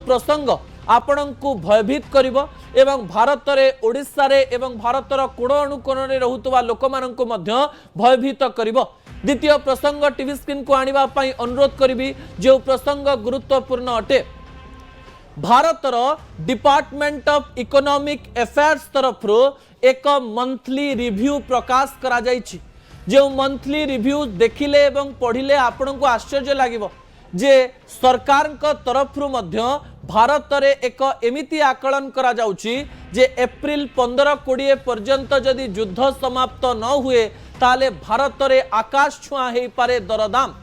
प्रसंग आपण को भयभीत करिवो एवं भारत रे ओडिसा रे एवं भारतर कोण अनुकोण रे रहुतवा लोक माननकु मध्य भयभीत करिवो। द्वितीय प्रसंग टीवी स्क्रीन को आनिबा पई अनुरोध करिवि जो प्रसंग गुरुत्वपूर्ण अटे। भारतर डिपार्टमेंट ऑफ इकोनॉमिक अफेयर्स तरफ एक मंथली रिव्यू प्रकाश करा जायछि। जो मंथली रिव्यू देखिले एवं पढ़िले आपण को आश्चर्य लागिवो जे सरकार का तरफ मध्य भारत रे एक एमिति आकलन करा जाउछि जे एप्रिल 15-20 पर्यंत जदि युद्ध समाप्त न हुए ताले भारत रे आकाश छुआ हे पारे दरदाम।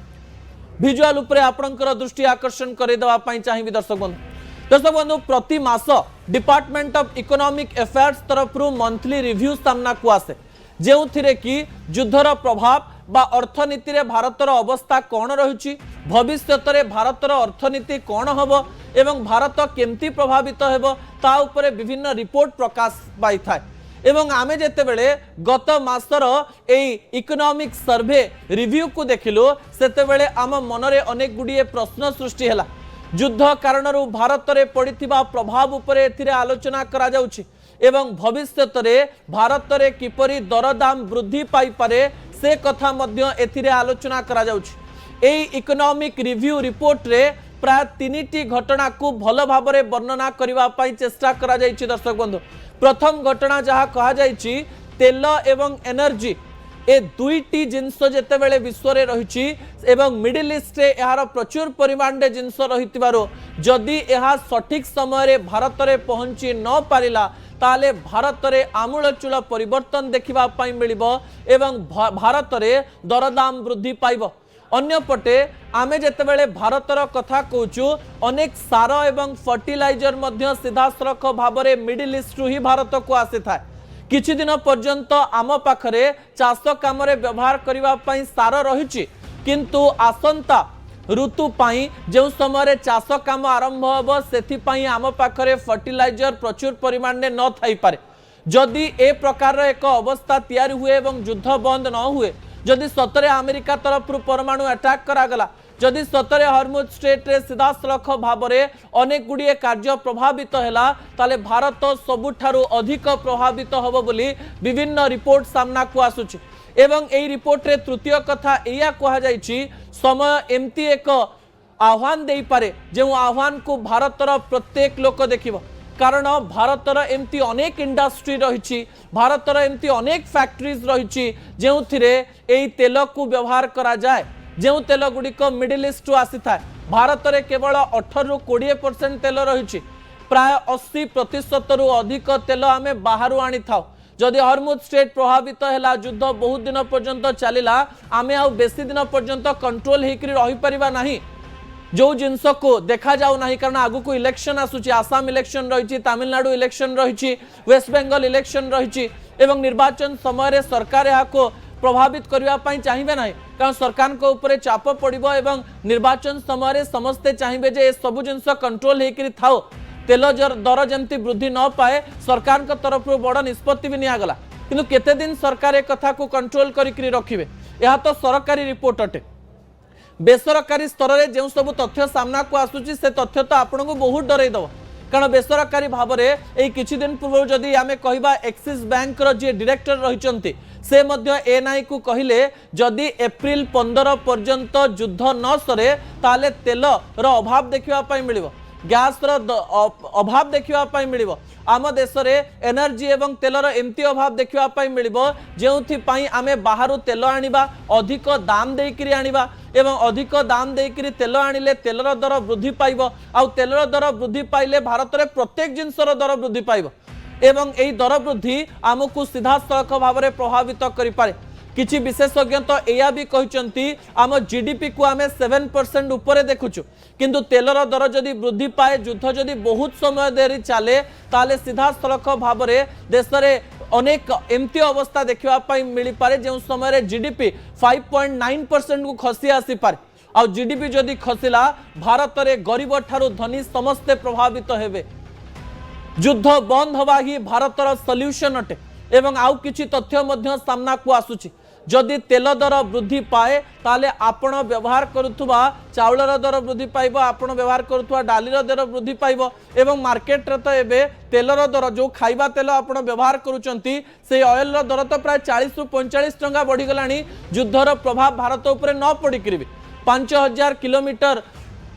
विजुअल उपरे आपणकर दृष्टि आकर्षण करे देवा पई चाहिबि दर्शक बंधु प्रति मास डिपार्टमेंट ऑफ इकोनॉमिक अफेयर्स तरफ मंथली रिव्यू सामना को आसे जो कि युद्धर प्रभाव बा अर्थनीति रे भारतर अवस्था कौन रही भविष्य में भारतर अर्थनीति कौन हम एवं भारत केमती प्रभावित हेब ता उपरे विभिन्न रिपोर्ट प्रकाश पाई था। एवं आमे जेतेबेले गत मासर एई इकोनॉमिक सर्वे रिव्यू को देखिलु सेतेबेले आम मनरे अनेक गुड़िए प्रश्न सृष्टि हैला। युद्ध कारणरू भारत रे पड़िथिबा प्रभाव उपरे एथिरे आलोचना करा जाउछि एवं भविष्य में भारत रे किपरि दरदाम वृद्धि पाई पारे से कथा मध्य एथिरे आलोचना करा जाउछि। एई इकोनॉमिक रिव्यू रिपोर्ट रे प्राय 3टी घटना को भल भाव में वर्णना करबा पई चेष्टा करा जाइछि। दर्शक बंधु प्रथम घटना जहाँ कहा जाइछि तेल एवं एनर्जी ए दुईटी जिनस जेतेबेले विश्व रे रहिछि एवं मिडिल ईस्ट रे यार प्रचुर परिमाण रे जिनस रहितिबारो जदि यह सठिक समय रे भारत रे पहुंची न पारिला ताले भारत रे आमूलचूल परिवर्तन देखिबा पई मिलिबो एवं भारत रे दरदाम वृद्धि पाइबो। अन्यपटे आमे जेतेबेले भारतर कथा कहूचु अनेक सार एवं फर्टिलाइजर मध्य सीधासलख भाव में मिडिल ईस्ट ही भारत को आसी था। किछि दिन पर्यंत आम पाखरे चाष काम व्यवहार करने सार रही किंतु आसंता ऋतु पाई जो समय चाष काम आरंभ हम से आम पाखरे फर्टिलाइजर प्रचुर परिमाण में न थाई पारे। जदि ए प्रकार एक अवस्था तैयारी हुए एवं युद्ध बंद न हुए जदि सतरे अमेरिका तरफ परमाणु अटैक करागला जदि सतरे हरमुज स्ट्रेट रे सीधासलख भाव में अनेक गुड़िए कार्य प्रभावित हैला ताले भारत सबुठारु अधिक प्रभावित होबो बोली विभिन्न रिपोर्ट सामना को आसुछि। एवं एई रिपोर्ट रे तृतीय कथा एया कहा जाइछि समय एमती एक आह्वान देई पारे जो आह्वान को भारतर प्रत्येक लोक देखिबो कारण भारतर एमती अनेक इंडस्ट्री रही भारतर एमती अनेक फैक्ट्रीज रही जो तेल को व्यवहार करा जाए जो तेल गुड़िक मिडिल ईस्ट आसी था। भारत में केवल 18-20% तेल रही प्राय 80% रु अधिक तेल आम बाहर आनी था। जदि हरमुज स्ट्रेट प्रभावित है युद्ध बहुत दिन पर्यंत चलला आम आ बेसी दिन पर्यंत कंट्रोल होकर रही पारिबा नहीं जो जिनस को देखा जाऊ ना कारण आगु को इलेक्शन आसुची आसाम इलेक्शन रही तमिलनाडु इलेक्शन रही वेस्ट बेंगल इलेक्शन रही एवं निर्वाचन समय सरकार यहाँ को प्रभावित करने चाहिए ना कारण सरकार को ऊपर चाप पड़ो एवं निर्वाचन समय समस्ते चाहिए जे सब जिनस कंट्रोल होकर थाओ तेल दर जमती वृद्धि न पाए सरकार को तरफ बड़ निष्पत्ति भी निगला किंतु केते दिन सरकार एक कथा को कंट्रोल करी रखिए यह तो सरकारी रिपोर्ट अटे। बेसरकारी स्तर में जो सब तथ्य सामना को आसूची से तथ्य तो आपन को बहुत डर दब कारण बेसरकारी भाव में किछि दिन पूर्व जदि आम कहवा एक्सिस बैंक जी डायरेक्टर रही से मध्य एएनआई को कहले जदि एप्रिल 15 पर्यंत युद्ध न सरे ताले तेल अभाव देखा मिलिबो गैस अभाव देखा मिलिबो आम देश में एनर्जी एवं तेलर एमती अभाव देखा मिलिबो जेउथि आमे बाहरु तेल आनिबा अधिक दाम देकरी आनिबा एवं अधिक दाम देकरी तेल आनिले तेलर दर वृद्धि पाइबो आउ तेलर दर वृद्धि पाइले भारत में प्रत्येक जिनसर दर वृद्धि पाइबो एवं एई दर वृद्धि आमको सीधासलख भाव में प्रभावित करि पारे। किछि विशेषज्ञ तो एया भी कहचंती आम जीडीपी को आमे 7% ऊपर देखुछु किंतु तेलर दर जदि वृद्धि पाए युद्ध जदि बहुत समय देरी चले ताले सीधासलख भाव में देश में अनेक एमती अवस्था देखा मिल पारे जो समय जीडीपी 5.9% को खसी आसी पारे आ जीडीपी जदि खसिला भारत में गरीब ठारू धनी समस्ते प्रभावित हेबे। युद्ध बंद हवा ही भारतर सल्यूशन अटे एवं आउ किछि तथ्य मध्य सामना को आसुछि जदि तेल दर वृद्धि पाए ताले आपण व्यवहार करुवा चाउलर दर वृद्धि पाइब, आपण व्यवहार करुवा डालीर दर वृद्धि पाइब एवं मार्केट रे तो एबे तेलर दर जो खाइबा तेल आपण व्यवहार करुचंती से ऑयल दर तो प्राय 40 रु 45 टंका बढ़ी गलानी। युद्धर प्रभाव भारत उपरे न पड़िकरी 5000 किलोमीटर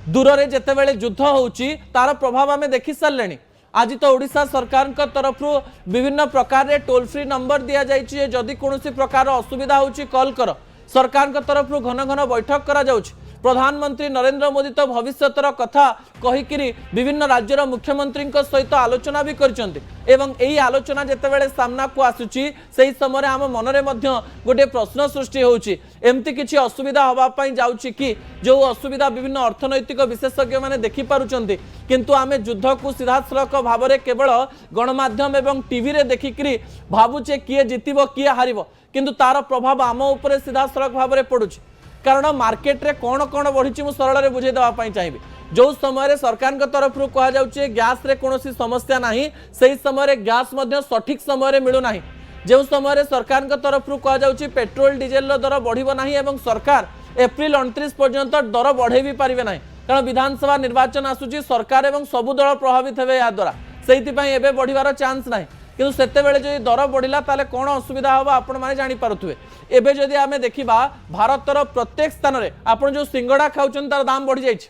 दूर रे जेतेबेले युद्ध होउची तार प्रभाव आमे देखि सारलेनी। आज तो ओडिशा सरकार तरफ विभिन्न प्रकार टोल फ्री नंबर दि जाइए, जदि कौन प्रकार असुविधा होची कॉल कर। सरकार तरफ घन घन बैठक करा जाउची। प्रधानमंत्री नरेंद्र मोदी तो भविष्यतर कथा कहीकिरी विभिन्न राज्यर मुख्यमंत्री सहित आलोचना भी करछन्ते एवं एही आलोचना जेतेबेले सामना को आसुची सेही समय आम मनरे मध्य गोटे प्रश्न सृष्टि होउची, एमती किछि असुविधा होबा पई जाउची कि जो असुविधा विभिन्न अर्थनैतिक विशेषज्ञ माने देखि पारुचन्ते, किंतु आमे युद्ध को सीधासलख भाव में केवल गणमाध्यम एवं टीवी रे देखिकरी भावुचे किए जितिबो किए हारिबो, किंतु तार प्रभाव आम उपरे सीधासलख भाव में पड़ुची। कारण मार्केट रे कौन कौन बढ़ी मु सरल रे बुझे देवा पई चाहिए। जो समय सरकार तरफ कह जाउचे गैस रे कोनोसी समस्या नाही, सही समय गैस मध्य सठिक समय रे मिलु नाही। जो समय सरकार तरफ कह जाउचे पेट्रोल डीजेल दर बढ़िबो नाही एवं सरकार एप्रिल 29 पर्यंत दर बढ़े भी पारिबे नाही, कारण विधानसभा निर्वाचन आसुची सरकार एवं सबु दल प्रभावित हेबे या द्वारा, सेहिति पई एबे बढ़िबार चांस नाही। किंतु सेते बेले जदि दर बढ़िला ताले कौन असुविधा होबा आपण माने जानि पारुथुवे। एबे जदि आमे देखिबा भारतर प्रत्येक स्थान रे आपण जो सिंगड़ा खाउछन तार दाम बढ़ी जाइछि।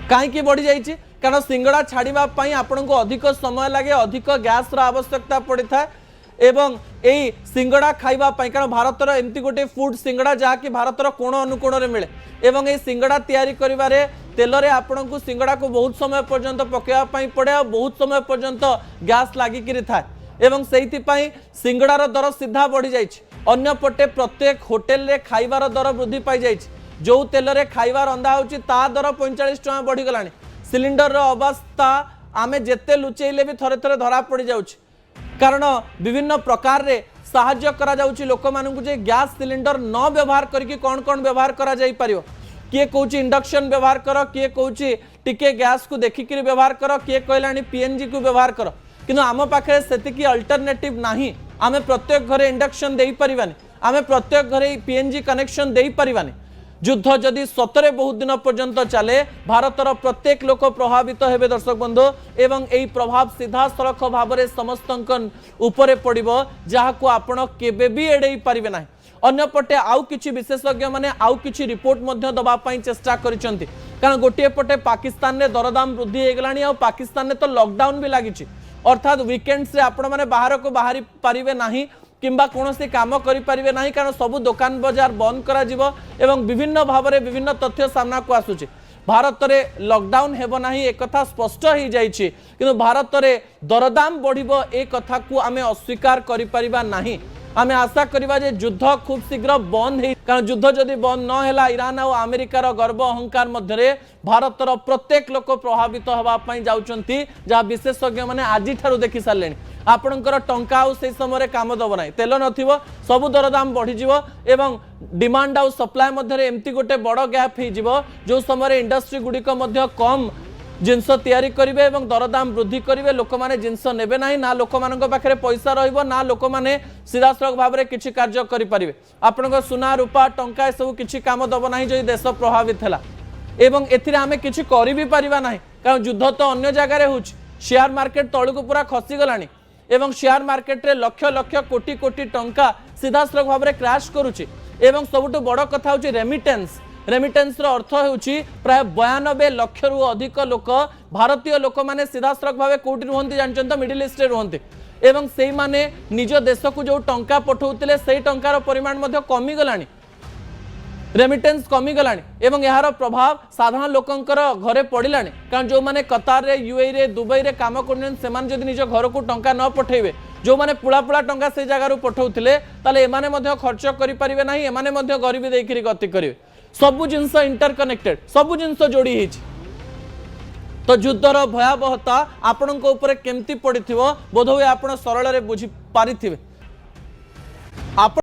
काहे की बढ़ी जाइछि? कारण सिंगड़ा छाड़िबा पई आपण को अधिक समय लागे, अधिक गैस रा आवश्यकता पड़ी थाए एवं एई सिंगड़ा खाइबा पई, कारण भारतर एमती गोटे फूड सिंगड़ा जहा कि भारतर कोण अनुकोण रे मिले एवं एई सिंगड़ा तयारी करिबारे तेल रे आपण को सिंगड़ा को बहुत समय पर्यंत पकेवा पई पड़े और बहुत समय पर्यंत गैस लागिकिरी थाए एवं सेहिति पई सिंगड़ार दर सीधा बढ़ी जाइछि। अन्य पटे प्रत्येक होटेल रे खाइबार दर वृद्धि पाई जाइछि। जो तेल रे खाइबा रंधा होछि ता दर 45 टका बढ़ी गलानी। सिलिंडर रो अवस्था आमे जेते लुचेइले भी थरे थरे धरा पड़ी जाउछि, कारण विभिन्न प्रकार रे साहाय्य करा जाउछि लोक मानकु जे गैस सिलिंडर न व्यवहार करके कौन कौन व्यवहार करा जाई परियो। किए कहूँ इंडक्शन व्यवहार कर, किए कहूँ टिके गैस को देखिक व्यवहार कर, किए कहलानी पीएनजी को व्यवहार कर, किंतु आम पाखे सेतिकी अल्टरनेटिव नाही। आमे प्रत्येक घरे इंडक्शन देई परिबानी, आमे प्रत्येक घरे पीएनजी कनेक्शन देई परिबानी। युद्ध जदि सतरे बहुत दिन पर्यंत चले भारतर प्रत्येक लोक प्रभावित हेबे दर्शक बंधु एवं एई प्रभाव सीधा सड़क भाव में समस्त उपरे पड़िबो, जहाको आपण केबे भी एड़ेई पारिबे नाही। अन्य पटे आउ किछि विशेषज्ञ माने आउ किछि रिपोर्ट मध्य दबा पई चेष्टा करिसंती, कारण गोटे पटे पाकिस्तान रे दरदाम वृद्धि हे गलानी और पाकिस्तान रे तो लॉकडाउन भी लागिछि, अर्थात वीकेंड्स रे आपण माने बाहर को बाहरी पारिबे नाही किंबा कोनोसी काम करि पारिबे नाही, कारण सबु दुकान बाजार बंद करा जिवो एवं विभिन्न भाव में विभिन्न तथ्य सामना को आसुछि। भारत रे लॉकडाउन हेबो नाही एक कथा स्पष्ट ही जाइछि, किंतु भारत रे दरदाम बढ़िबो ए कथा को आमे अस्वीकार करि परिबा नाही। आमे आशा करिबा जे युद्ध खूब शीघ्र बंद हे, कारण युद्ध जदि बंद न हैला ईरान और अमेरिकार गर्व अहंकार मध्य भारतर प्रत्येक लोक प्रभावित होबा पई जाउचंती, जहा विशेषज्ञ माने आजि ठारू देखि सारलेनी। आपणकर टंका आउ से समय काम दब ना, तेल नथिबो सबु दरदाम बढ़ी जिवो एवं डिमांड आउ सप्लाय मध्य एमती गोटे बड़ गैप हो जिवो, जो समय इंडस्ट्री गुड़िक मध्य कम जिनस तैयारी करेंगे और दरदाम वृद्धि करेंगे। लोक मैंने जिनस नेबे ना, ना लोक मान पाखे पैसा रहिबो, ना लोक मैंने सीधासलख भाव में किसी कार्य करें। आपण सुना रूपा टंका सब किसी काम दब ना जो देश प्रभावित है एवं एथिरे आमे किछि करि भी परिबा नाही, कारण युद्ध तो अन्य जगह हो। शेयर मार्केट तलू पूरा खसी गलानी एवं शेयर मार्केट रे लक्ष लक्ष कोटी कोटी टंका सीधासलख भाव में क्रैश करुछि एवं सबुठु बड़ कथा होछि रेमिटेंस। रेमिटेंस रो अर्थ होछि प्राय 92 लाख रु अधिक लोक भारतीय लोक माने सीधासलख भाव कोटी रुहंती जानचंत मिडिल ईस्ट रे रुहंती एवं सेई माने निज देश को जो टंका पठौतिले सेई टंकार परिमाण मध्ये कमी गलानी, रेमिटेंस कमी गलानी एवं यार प्रभाव साधारण लोकंकर घरे पड़िलानी। कारण जो माने कतार रे यूएई रे दुबई रे काम करन से माने जदि निज घर को टंका न पठेबे, जो माने पुला पुला टंका से जगह पठौतिले ताले एमाने मध्ये खर्च करि परिबे नाही, एमाने मध्ये गरीबी देखिरि गति करिवे। सबु जिनस इंटरकनेक्टेड, सबु जिनस जोड़ी हिच। तो युद्धर भयावहता आपणक ऊपर केमती पड़िथिबो बोधहुए आपण सरल रे बुझी पारिथिबे।